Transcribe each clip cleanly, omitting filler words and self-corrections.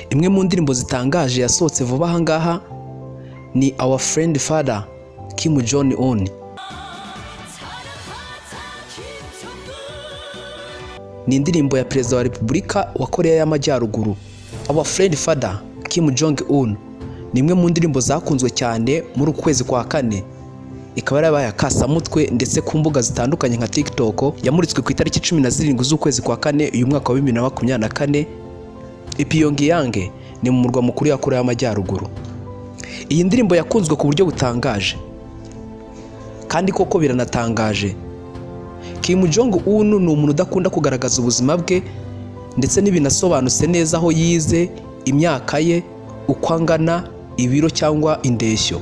Imwe mu ndirimbo zitangaje yasohotse vuba aha ngaha ni Our Friend Father Kim Jong-un. Ni indirimbo ya Perezida wa Repubulika wa Korea y'Amajyaruguru. Our Friend Father Kim Jong-un ni imwe mu ndirimbo zakunzwe cyane muri ukwezi kwa kane. Ikaba yarabaye akasamutwe ndetse ku mbuga zitandukanye nka TikTok, yamuritswe ku itariki 17 z'ukwezi kwa kane uyu mwaka wa 2024 i Pyongyang, ni mu murwa mukuru wa Korea y'Amajyaruguru. Iyi ndirimbo yakunzwe ku buryo butangaje kandi koko biranatangaje. Kim Jong-un ni umuntu udakunda kugaragaza ubuzima bwe ndetse n'ibinasobanutse neza aho yize, imyaka ye, uko angana, ibiro cyangwa indeshyo.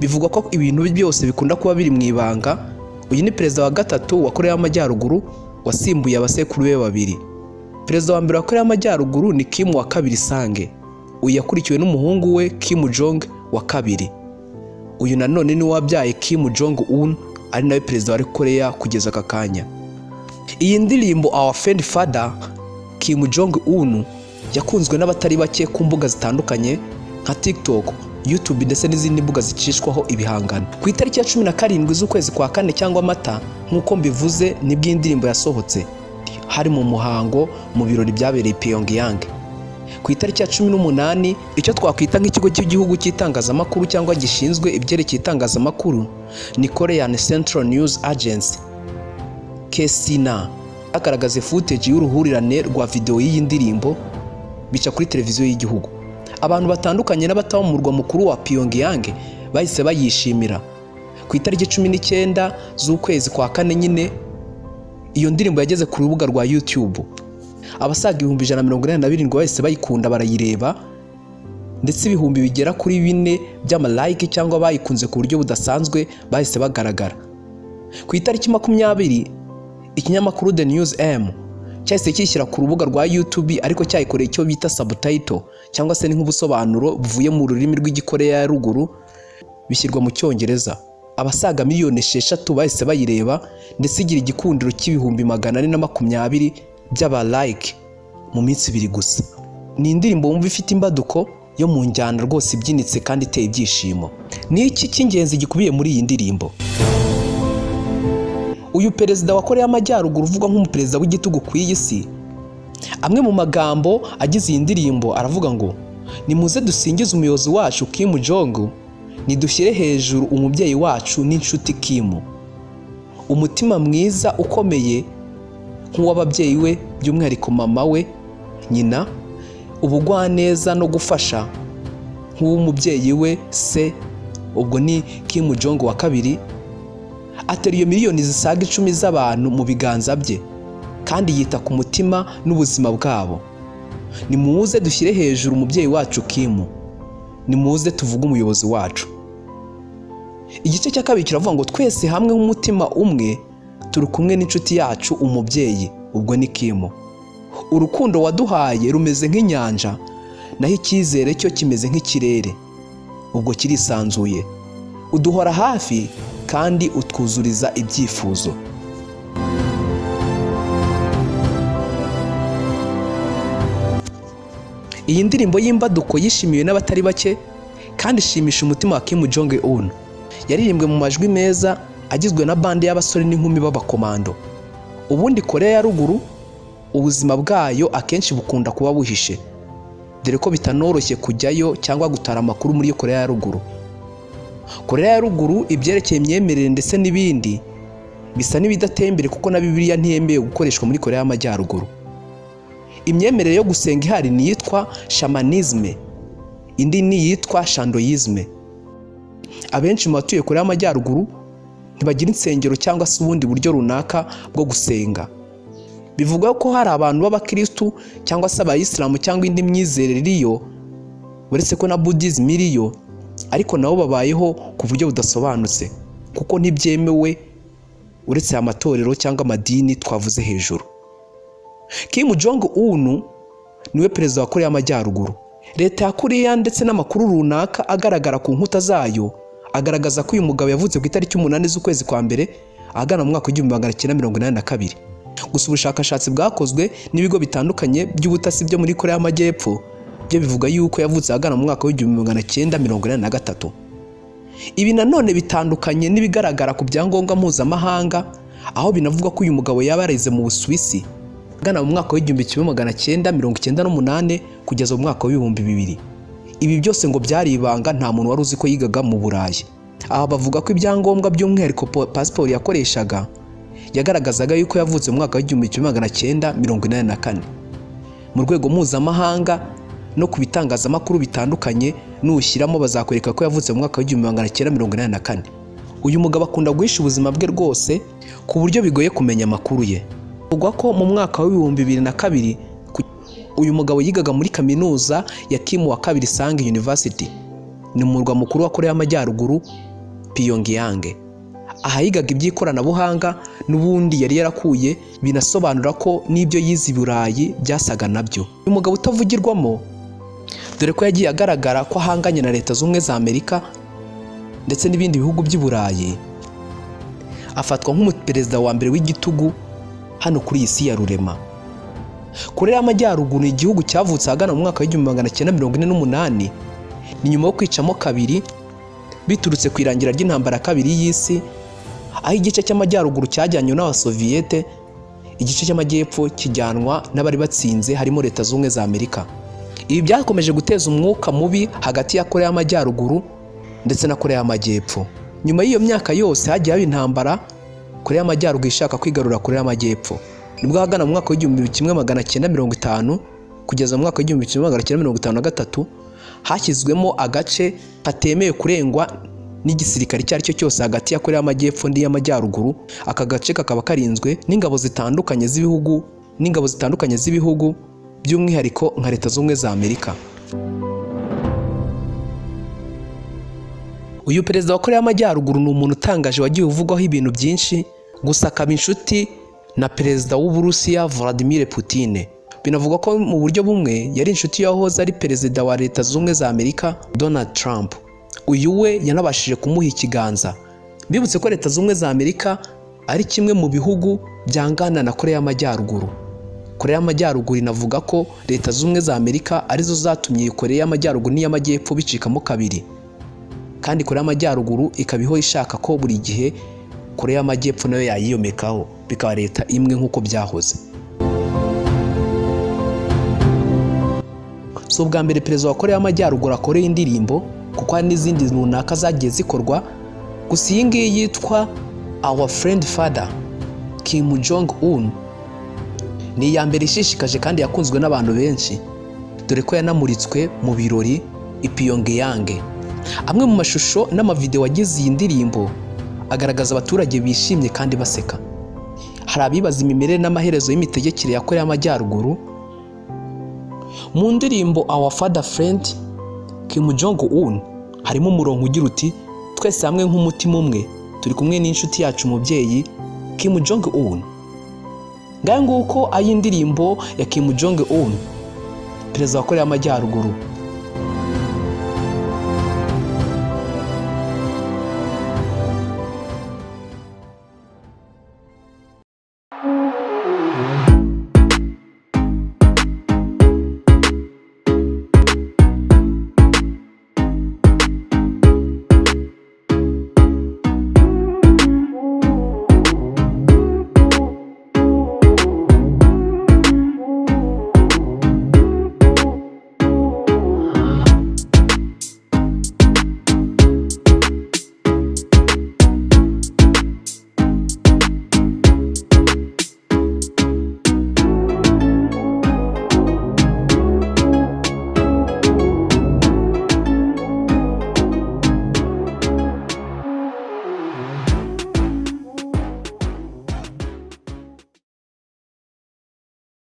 Bivugwa ko ibintu byose bikunda kuba biri mu ibanga. Uyu ni perezida wa gatatu wa Korea y'Amajyaruguru wasimbuye abasekuru be babiri. Perezida wa mbere wa Korea y'Amajyaruguru ni Kim wa kabiri Sange. Uyu yakurikiwe n'umuhungu we Kim Jong wa kabiri. Uyu nanone ni wabyaye Kim Jong-un, ari nawe perezida wa Korea kugeza aka kanya. Iyi ndirimbo Our Friend Father Kim Jong-un yakunzwe n'abatari bake ku mbuga zitandukanye nka TikTok, YouTube ndetse n'izindi mbuga zicishwaho ibihangano. Ku itariki ya 17 z'ukwezi kwa kane cyangwa Mata nk'uko mbivuze nibwo indirimbo yasohotse, hari mu muhango mu birori byabereye Pyongyang. Ku itariki ya 18 icyo twakwita nk'ikigo cy'igihugu cy'itangazamakuru cyangwa gishinzwe ibyerekeye itangazamakuru ni Korean Central News Agency KCNA agaragaza footage y'uruhurirane rwa video y'iyi ndirimbo bica kuri televiziyo y'igihugu. Abantu batandukanye n'abataho mu murwa mukuru wa Pyongyang bahise bayishimira. Ku itariki 19 z'ukwezi kwa kane nyine iyo ndirimbo yageze ku rubuga rwa YouTube. Abasaga 147 bahise bayikunda barayireba, ndetse ibihumbi bigera kuri 4 by'amalike cyangwa bayikunze ku buryo budasanzwe bahise bagaragara. Ku itariki 20 ikinyamakuru The News M cyahise kishyira ku rubuga rwa YouTube, ariko cyayikoreye icyo bita subtitle cyangwa se nk'ubusobanuro buvuye mu rurimi rw'Igikoreya ya ruguru bishyirwa mu Cyongereza. Abasaga miliyoni 6 bahise bayireba ndetse igira igikundiro cy'ibihumbi 420 by'abalike mu minsi 2 gusa. Ni indirimbo wumva ifite imbaduko yo mu njyana rwose ibyinitse kandi iteye ibyishimo. Ni iki cy'ingenzi gikubiye muri iyi ndirimbo? Uyu perezida wa Korea y'Amajyaruguru uvugwa nk'umuperezida w'igitugu ku iyi si, amwe mu magambo agize iyi ndirimbo aravuga ngo nimuze dusingize umuyobozi wacu Kim Jong, nidushyire hejuru umubyeyi wacu n'inshuti Kim. Umutima mwiza ukomeye nk'uw'ababyeyi we, by'umwihariko mama we, nyina, ubugwaneza no gufasha nk'uw'umubyeyi we se, ubwo ni Kim Jong wa kabiri. Ateruye miliyoni zisaga 10 z'abantu mu biganza bye kandi yita ku mutima n'ubuzima bwabo. Nimuze dushyire hejuru umubyeyi wacu Kim, nimuze tuvuge umuyobozi wacu. Igice cya kabiri kiravuga ngo twese hamwe nk'umutima umwe turi kumwe n'inshuti yacu umubyeyi, ubwo ni Kim. Urukundo waduhaye rumeze nk'inyanja, naho icyizere cyo kimeze nk'ikirere, ubwo kirisanzuye. Uduhora hafi kandi utwuzuriza ibyifuzo. Iyi ndirimbo y'imbaduko yishimiwe n'abatari bake kandi ishimisha umutima wa Kim Jong-un. Yaririmbwe mu majwi meza agizwe na bande y'abasore n'inkumi b'abakomando. Ubundi Korea ya ruguru ubuzima bwayo akenshi bukunda kuba buhishe, dore ko bitanoroshye kujyayo cyangwa gutara amakuru muri Korea ya ruguru. Korea ya ruguru ibyerekeye imyemerere ndetse n'ibindi bisa n'ibidateye imbere, kuko na Bibiliya ntiyemeye gukoreshwa muri Korea y'Amajyaruguru. Imyemerere yo gusenga ihari ni yitwa shamanism, indi ni yitwa shandoism. Abenshi mu batuye Korea y'Amajyaruguru ntibagira insengero cyangwa se ubundi buryo runaka bwo gusenga. Bivugwa ko hari abantu b'abakristu cyangwa se abayisilamu cyangwa indi myizerere iriyo, uretse ko na Buddhism iriyo, ariko nabo babayeho ku buryo budasobanutse kuko ntibyemewe uretse amatorero cyangwa amadini twavuze hejuru. Kim Jong Un niwe perezida wa Korea y'Amajyaruguru. Leta ya Korea ndetse n'amakuru runaka agaragara ku nkuta zayo agaragaza ko uyu mugabo yavutse ku itariki 8 z'ukwezi kwa mbere ahagana mu mwaka wa 1982. Gusa ubushakashatsi bwakozwe n'ibigo bitandukanye by'ubutasi byo muri Korea y'Amajyepfo byo bivuga yuko yavutse ahagana mu mwaka wa 1983. Ibi nanone bitandukanye n'ibigaragara ku byangombwa mpuzamahanga, aho binavuga ko uyu mugabo yaba yarize mu Busuwisi ahagana mu mwaka wa 1998 kugeza mu mwaka wa 2000. Ibi byose ngo byari ibanga, nta muntu wari uzi ko yigaga mu Burayi. Aha bavuga ko ibyangombwa by'umwihariko pasiporo yakoreshaga yagaragazaga yuko yavutse mu mwaka wa 1984. Mu rwego mpuzamahanga no ku bitangazamakuru bitandukanye n'ushyiramo bazakwereka ko yavutse mu mwaka wa 1984. Uyu mugabo akunda guhisha ubuzima bwe rwose ku buryo bigoye kumenya amakuru ye. Bivugwa ko mu mwaka wa 2002 uyu mugabo yigaga muri kaminuza ya Kim wa kabiri Sang University, ni mu murwa mukuru wa Korea y'Amajyaruguru Pyongyang. Aha yigaga iby'ikoranabuhanga n'ubundi yari yarakuye, binasobanura ko n'ibyo yize i Burayi byasaga nabyo. Uyu mugabo utavugirwamo, dore ko yagiye agaragara ko ahanganye na Leta Zunze za Amerika ndetse n'ibindi bihugu by'i Burayi, afatwa nk'umuperezida wa mbere w'igitugu hano kuri iyi si ya rurema. Korea y'Amajyaruguru ni igihugu cyavutse ahagana mu mwaka wa 1948, ni nyuma yo kwicamo kabiri biturutse ku irangira ry'intambara ya kabiri y'isi, aho igice cy'amajyaruguru cyajyanywe n'Abasoviyete, igice cy'amajyepfo kijyanwa n'abari batsinze harimo Leta Zunze za Amerika. Ibi byakomeje guteza umwuka mubi hagati ya Korea y'Amajyaruguru ndetse na Korea y'Amajyepfo. Nyuma y'iyo myaka yose hagiye haba intambara, Korea y'Amajyaruguru ishaka kwigarurira Korea y'Amajyepfo. Nibwo hagana mu mwaka wa 1950 kugeza mu mwaka wa 1953 hashyizwemo agace katemewe kurengwa n'igisirikare icyo ari cyo cyose hagati ya Korea y'Amajyepfo n'iy'Amajyaruguru. Aka gace kakaba karinzwe n'ingabo zitandukanye z'ibihugu by'umwihariko nka Leta Zunze za Amerika. Uyu perezida wa Korea y'Amajyaruguru ni umuntu utangaje wagiye uvugwaho ibintu byinshi, gusa akaba inshuti na perezida w'Uburusiya Vladimir Putin. Binavugwa ko mu buryo bumwe yari inshuti yahoze ari perezida wa Leta Zunze za Amerika Donald Trump. Uyu we yanabashije kumuha ikiganza. Bibutse ko Leta Zunze za Amerika ari kimwe mu bihugu byangana na Korea y'Amajyaruguru. Korea y'Amajyaruguru inavuga ko Leta Zunze za Amerika arizo zatumye Korea y'Amajyaruguru n'iy'Amajyepfo bicikamo kabiri, kandi Korea y'Amajyaruguru ikabiho ishaka ko buri gihe Korea y'Amajyepfo nayo yayiyomekaho bikaba leta imwe nk'uko byahoze. So bwa mbere perezida wa Korea y'Amajyaruguru akoreye indirimbo, kuko hari n'izindi runaka zagiye zikorwa, gusa iyi ngiyi yitwa Our Friend Father Kim Jong Un ni iya mbere ishishikaje kandi yakunzwe n'abantu benshi, dore ko yanamuritswe mu birori i Pyongyang. Amwe mu mashusho n'amavideo wagize iyi ndirimbo agaragaza abaturage bishimye kandi baseka. Hari abibaza imimerere n'amaherezo y'imitegekere ya Korea y'Amajyaruguru. Mu ndirimbo Our Father Friend Kim Jong Un harimo umurongo ugira uti twese hamwe nk'umutima umwe turi kumwe n'inshuti yacu umubyeyi Kim Jong Un. Ngaho nguko ayi ndirimbo ya Kim Jong Un, perezida wa Korea y'Amajyaruguru.